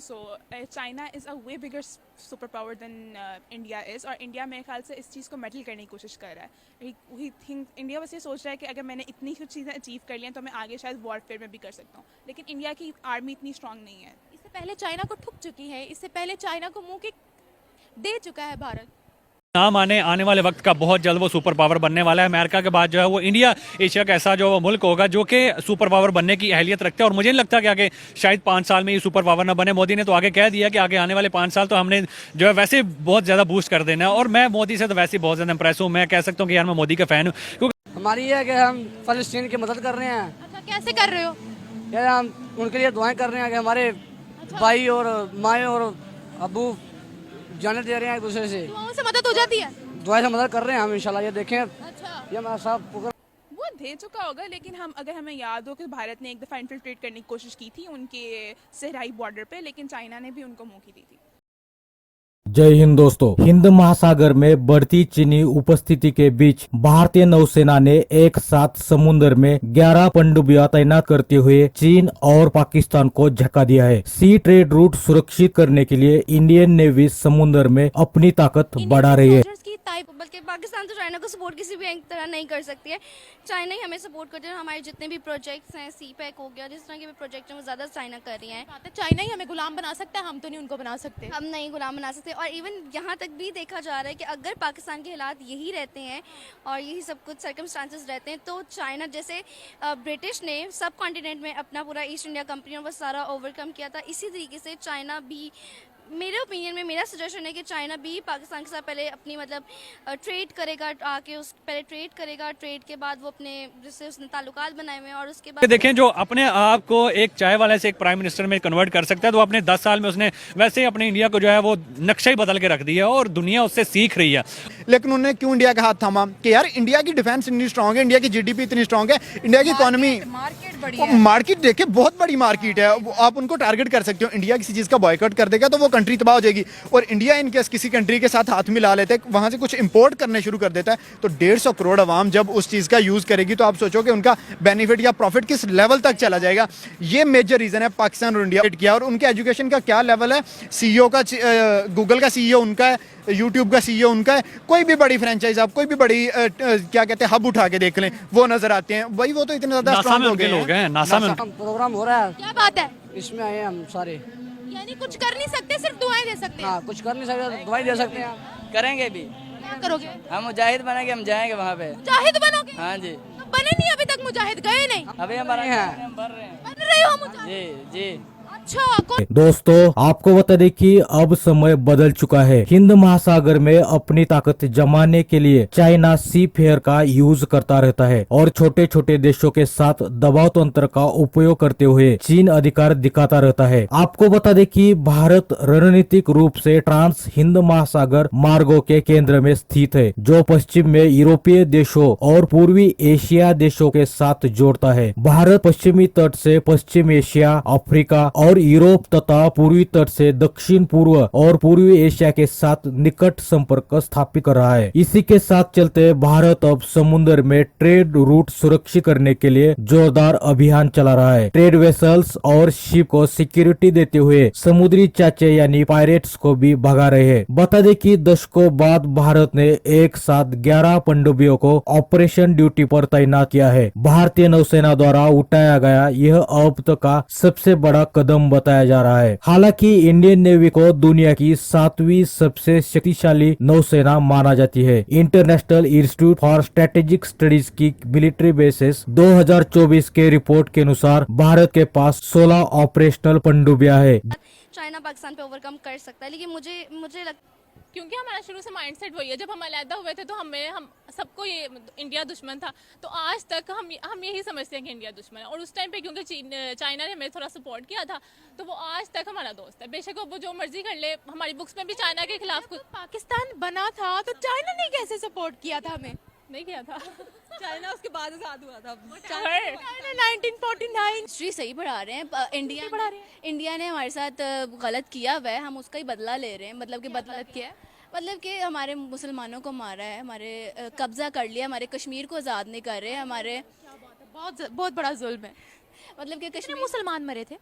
think so. China is a way bigger superpower than India is, और India मेरे ख्याल से इस चीज़ को मेडल करने की कोशिश कर रहा है. We think इंडिया बस ये सोच रहा है कि अगर मैंने इतनी कुछ चीज़ें अचीव कर ली हैं तो मैं आगे शायद वॉरफेयर में भी कर सकता हूँ, लेकिन इंडिया की आर्मी इतनी स्ट्रांग नहीं है. इससे पहले चाइना को ठुक चुकी है, इससे पहले चाइना को मुंह की दे चुका है भारत. नाम आने वाले वक्त का बहुत जल्द वो सुपर पावर बनने वाला है. अमेरिका के बाद जो है वो इंडिया एशिया का ऐसा जो वो मुल्क होगा जो कि सुपर पावर बनने की अहलियत रखता है. और मुझे नहीं लगता कि आगे शायद 5 साल में ये सुपर पावर ना बने. मोदी ने तो आगे कह दिया कि आगे आने वाले 5 साल तो हमने जो है वैसे बहुत ज़्यादा बूस्ट कर देना है. और मैं मोदी से तो वैसे बहुत ज़्यादा इंप्रेस हूँ. मैं कह सकता हूँ कि यार मैं मोदी का फ़ैन हूँ, क्योंकि हमारी ये है कि हम फ़लस्तीन की मदद कर रहे हैं. अच्छा, कैसे कर रहे हो? यार हम उनके लिए दुआएं कर रहे हैं कि हमारे भाई और माएँ और अबू जाने दे रहे हैं एक दूसरे से. दुआओं से मदद हो जाती है? दुआएं से मदद कर रहे हैं हम इंशाल्लाह. ये देखें, अच्छा, ये हमारा साहब वो दे चुका होगा, लेकिन अगर हमें याद हो कि भारत ने एक दफ़ा इन्फिल्ट्रेट करने की कोशिश की थी उनके सहराई बॉर्डर पे, लेकिन चाइना ने भी उनको मुंह की दी थी. जय हिंद दोस्तों. हिंद महासागर में बढ़ती चीनी उपस्थिति के बीच भारतीय नौसेना ने एक साथ समुद्र में 11 पनडुब्बियां तैनात करते हुए चीन और पाकिस्तान को झटका दिया है. सी ट्रेड रूट सुरक्षित करने के लिए इंडियन नेवी समुद्र में अपनी ताकत बढ़ा रही है. बल्कि पाकिस्तान तो चाइना को सपोर्ट किसी भी तरह नहीं कर सकती है. चाइना ही हमें सपोर्ट करती है. हमारे जितने भी प्रोजेक्ट्स हैं, सी पैक हो गया, जिस तरह के भी प्रोजेक्ट हैं वो ज़्यादा चाइना कर रही हैं. चाइना ही हमें गुलाम बना सकता है, हम तो नहीं उनको बना सकते. हम नहीं गुलाम बना सकते. और इवन यहाँ तक भी देखा जा रहा है कि अगर पाकिस्तान के हालात यही रहते हैं और यही सब कुछ सर्कमस्टांसेस रहते हैं तो चाइना जैसे ब्रिटिश ने सब कॉन्टिनेंट में अपना पूरा ईस्ट इंडिया कंपनी और वो सारा ओवरकम किया था, इसी तरीके से चाइना भी, मेरे ओपिनियन में मेरा सजेशन है कि चाइना भी पाकिस्तान के साथ पहले अपनी मतलब ट्रेड करेगा, आके उस पहले ट्रेड करेगा, ट्रेड के बाद वो अपने जिससे उसने ताल्लुकात बनाए हुए हैं और उसके बाद देखें जो अपने आप को एक चाय वाले से एक प्राइम मिनिस्टर में कन्वर्ट कर सकता है, तो अपने 10 साल में उसने वैसे ही अपने इंडिया को जो है वो नक्शा ही बदल के रख दिया और दुनिया उससे सीख रही है. लेकिन उन्होंने क्यों इंडिया का हाथ थामा कि यार इंडिया की डिफेंस इतनी स्ट्रांग है, इंडिया की जीडीपी इतनी स्ट्रांग है, इंडिया की इकोनॉमी मार्केट देखिए बहुत बड़ी मार्केट है. आप उनको टारगेट कर सकते हो. इंडिया किसी चीज़ का बॉयकॉट कर देगा तो वो कंट्री तबाह हो जाएगी. और इंडिया इन केस किसी कंट्री के साथ हाथ मिला लेते हैं, वहाँ से कुछ इंपोर्ट करने शुरू कर देता है, तो 150 करोड़ आवाम जब उस चीज़ का यूज़ करेगी तो आप सोचो कि उनका बेनिफिट या प्रॉफिट किस लेवल तक चला जाएगा. ये मेजर रीज़न है पाकिस्तान और इंडिया किया. और उनके एजुकेशन का क्या लेवल है. सीईओ का गूगल का सीईओ उनका है, यूट्यूब का सीईओ उनका है. कोई भी बड़ी फ्रेंचाइज आप कोई भी बड़ी क्या कहते हैं हब उठा के देख लें वो नजर आते हैं. वही वो तो इतने ज्यादा स्ट्रांग हो गए हैं. नासा में प्रोग्राम हो रहा है. क्या बात है? इसमें आए हैं हम सारे. यानी कुछ कर नहीं सकते, सिर्फ दुआएं दे सकते हैं. हाँ, कुछ कर नहीं सकते, दुआएं दे सकते हैं. करेंगे भी. क्या करोगे? हम मुजाहिद बनेंगे, हम जाएंगे वहाँ पे. मुजाहिद बनोगे? हाँ जी. तो बने नहीं अभी तक मुजाहिद, गए नहीं. अभी हम बन रहे हैं. बन रहे हो मुजाहिद? जी जी. अच्छा, दोस्तों आपको बता दें कि अब समय बदल चुका है. हिंद महासागर में अपनी ताकत जमाने के लिए चाइना सी फेयर का यूज करता रहता है और छोटे छोटे देशों के साथ दबाव तंत्र का उपयोग करते हुए चीन अधिकार दिखाता रहता है. आपको बता दें कि भारत रणनीतिक रूप से ट्रांस हिंद महासागर मार्गों के केंद्र में स्थित है, जो पश्चिम में यूरोपीय देशों और पूर्वी एशिया देशों के साथ जोड़ता है. भारत पश्चिमी तट से पश्चिम एशिया, अफ्रीका और यूरोप तथा पूर्वी तट से दक्षिण पूर्व और पूर्वी एशिया के साथ निकट संपर्क स्थापित कर रहा है. इसी के साथ चलते भारत अब समुद्र में ट्रेड रूट सुरक्षित करने के लिए जोरदार अभियान चला रहा है. ट्रेड वेसल्स और शिप को सिक्योरिटी देते हुए समुद्री चाचे यानी पायरेट्स को भी भगा रहे हैं. बता दें कि दशकों बाद भारत ने एक साथ 11 पनडुब्बियों को ऑपरेशन ड्यूटी पर तैनात किया है. भारतीय नौसेना द्वारा उठाया गया यह अब तक का सबसे बड़ा कदम बताया जा रहा है. हालांकि इंडियन नेवी को दुनिया की 7वीं सबसे शक्तिशाली नौसेना माना जाती है. International institute for strategic studies की मिलिट्री बेसिस 2024 के रिपोर्ट के अनुसार भारत के पास 16 ऑपरेशनल पनडुब्बियां है. चाइना पाकिस्तान पे ओवरकम कर सकता है. लेकिन मुझे लगता क्योंकि हमारा शुरू से माइंडसेट वही है. जब हम अलहदा हुए थे तो हम सबको ये इंडिया दुश्मन था, तो आज तक हम यही समझते हैं कि इंडिया दुश्मन है. और उस टाइम पे क्योंकि चाइना ने हमें थोड़ा सपोर्ट किया था तो वो आज तक हमारा दोस्त है. बेशक वो जो मर्जी कर ले. हमारी बुक्स में भी चाइना के खिलाफ कुछ पाकिस्तान बना था तो चाइना ने कैसे सपोर्ट किया था हमें? नहीं किया था. चाइना उसके बाद आजाद हुआ था. चाइना 1949. हिस्ट्री सही पढ़ा रहे हैं. इंडिया ने हमारे साथ गलत किया हुआ है, हम उसका ही बदला ले रहे हैं. मतलब कि बदला किया है, मतलब कि हमारे मुसलमानों को मारा है, हमारे कब्जा कर लिया, हमारे कश्मीर को आज़ाद नहीं कर रहे. हमारे बहुत बहुत बड़ा जुल्म है. मतलब कि कितने कश्मीर मुसलमान मरे थे?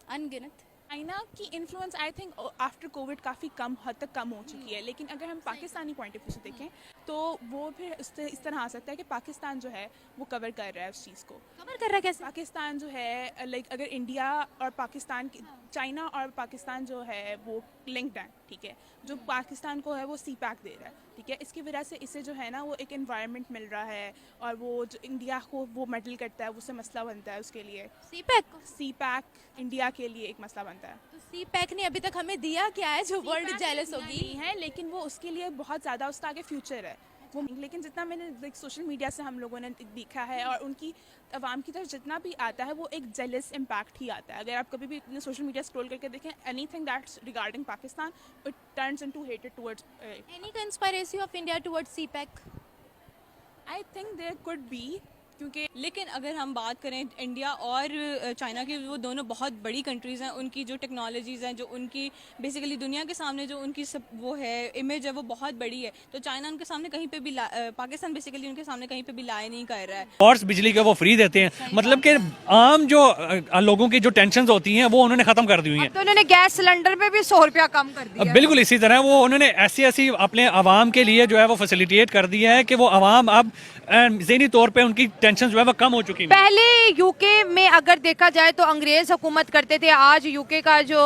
अनगिनत. चाइना की influence I think after Covid काफ़ी कम हद तक कम हो चुकी है, लेकिन अगर हम पाकिस्तानी पॉइंट ऑफ व्यू से देखें तो वो फिर इस तरह आ सकता है कि पाकिस्तान जो है वो कवर कर रहा है उस चीज़ को। कवर कर रहा है कैसे? पाकिस्तान जो है लाइक अगर इंडिया और पाकिस्तान की, चाइना और पाकिस्तान जो है वो लिंक्ड है, ठीक है, जो पाकिस्तान को है वो सी पैक दे रहा है, ठीक है, इसकी वजह से इससे जो है ना वो एक एनवायरनमेंट मिल रहा है, और वो जो इंडिया को वो मेडल करता है उससे मसला बनता है उसके लिए। सी पैक इंडिया के लिए एक मसला बनता है। तो सी पैक ने अभी तक हमें दिया क्या है जो वर्ल्ड जेलस होगी? नहीं है, लेकिन वो उसके लिए बहुत ज़्यादा उसका आगे फ्यूचर है वो, लेकिन जितना मैंने सोशल मीडिया से हम लोगों ने देखा है और उनकी आवाम की तरफ जितना भी आता है वो एक जेलस इम्पैक्ट ही आता है। अगर आप कभी भी सोशल मीडिया स्क्रॉल करके देखें anything that's regarding Pakistan, it turns into hated towards. Any conspiracy of India towards CPEC? I think there could be, क्योंकि लेकिन अगर हम बात करें इंडिया और चाइना की, वो दोनों बहुत बड़ी कंट्रीज़ हैं, उनकी जो टेक्नोलॉजीज़ हैं, जो उनकी बेसिकली दुनिया के सामने जो उनकी सब वो है इमेज है वो बहुत बड़ी है, तो चाइना उनके सामने कहीं पे भी पाकिस्तान बेसिकली उनके सामने कहीं पे भी लाए नहीं कर रहा है। और बिजली के वो फ्री देते हैं, मतलब कि आम जो लोगों की जो टेंशन होती हैं वो उन्होंने खत्म कर दी हुई हैं। तो उन्होंने गैस सिलेंडर पे भी 100 रुपया कम कर दिया। बिल्कुल इसी तरह वो उन्होंने ऐसी अपने आवाम के लिए जो है वो फैसिलिटेट कर दिया है कि वो आवाम अब ज़हनी तौर पे उनकी टेंशन जो है वो कम हो चुकी है। पहले यूके में अगर देखा जाए तो अंग्रेज हुकूमत करते थे, आज यूके का जो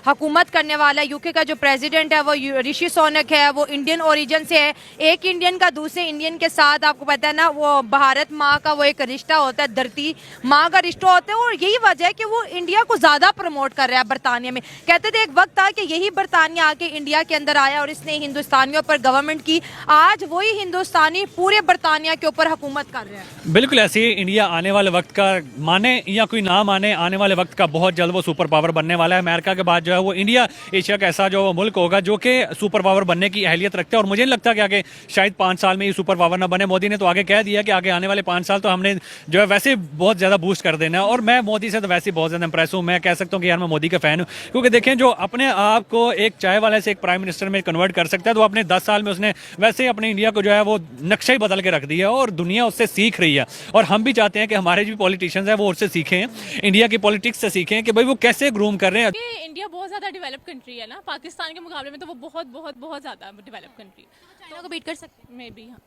हुकूमत करने वाला यूके का जो प्रेसिडेंट है वो ऋषि सुनक है, वो इंडियन ओरिजिन से है। एक इंडियन का दूसरे इंडियन के साथ आपको पता है ना वो भारत माँ का वो एक रिश्ता होता है, धरती माँ का रिश्ता होता है, और यही वजह है कि वो इंडिया को ज्यादा प्रमोट कर रहा है बरतानिया में। कहते थे एक वक्त था कि यही बरतानिया आके इंडिया के अंदर आया और इसने हिंदुस्तानियों पर गवर्नमेंट की, आज वही हिंदुस्तानी पूरे बरतानिया के ऊपर हुकूमत कर रहे हैं। बिल्कुल ऐसे ही इंडिया आने वाले वक्त का, माने या कोई ना माने, आने वाले वक्त का बहुत जल्द वो सुपर पावर बनने वाला है। अमेरिका के बाद जो है वो इंडिया एशिया का ऐसा जो मुल्क होगा जो कि सुपर पावर बनने की अहलियत रखता है, और मुझे नहीं लगता कि आगे शायद 5 साल में ये सुपर पावर ना बने। मोदी ने तो आगे कह दिया कि आगे आने वाले 5 साल तो हमने जो है वैसे बहुत ज़्यादा बूस्ट कर देना है, और मैं मोदी से तो वैसे बहुत ज़्यादा इंप्रेस हूँ। मैं कह सकता हूँ कि यार मैं मोदी का फ़ैन हूँ, क्योंकि देखें जो अपने आप को एक चाय वाले से एक प्राइम मिनिस्टर में कन्वर्ट कर सकता है, तो अपने 10 साल में उसने वैसे ही अपने इंडिया को जो है वो नक्शा ही बदल के रख दिया, और दुनिया उससे सीख रही है। और हम भी चाहते हैं कि हमारे जो पॉलिटिशियंस हैं वो उससे सीखें, इंडिया की पॉलिटिक्स से सीखें कि भाई वो कैसे ग्रूम कर रहे हैं। ये इंडिया बहुत ज़्यादा डेवलप कंट्री है ना, पाकिस्तान के मुकाबले में तो वो बहुत बहुत बहुत ज़्यादा डेवलप कंट्री। चाइना को बीट कर सकते हैं? मे बी हाँ।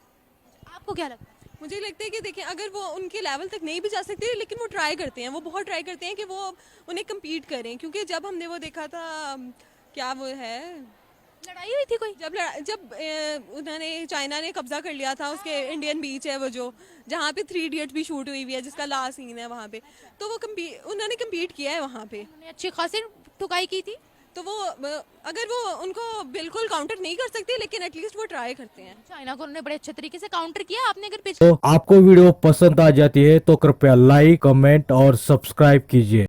आपको क्या लगता है? मुझे लगता है कि देखिए अगर वो उनके लेवल तक नहीं भी जा सकते लेकिन वो ट्राई करते हैं, वो बहुत ट्राई करते हैं कि वो उन्हें कम्पीट करें, क्योंकि जब हमने वो देखा था क्या वो है लड़ाई हुई थी कोई? जब उन्होंने चाइना ने कब्जा कर लिया था उसके इंडियन बीच है वो जो जहाँ पे 3 इडियट्स भी शूट हुई हुई है जिसका लास्ट सीन है वहाँ पे, तो वो उन्होंने कम्पीट किया है वहाँ पे, अच्छी खासी ठुकाई की थी। तो वो अगर वो उनको बिल्कुल काउंटर नहीं कर सकते लेकिन एटलीस्ट वो ट्राई करते हैं। चाइना को उन्होंने बड़े अच्छे तरीके से काउंटर किया। आपने अगर पिछले तो आपको वीडियो पसंद आ जाती है तो कृपया लाइक, कमेंट और सब्सक्राइब कीजिए।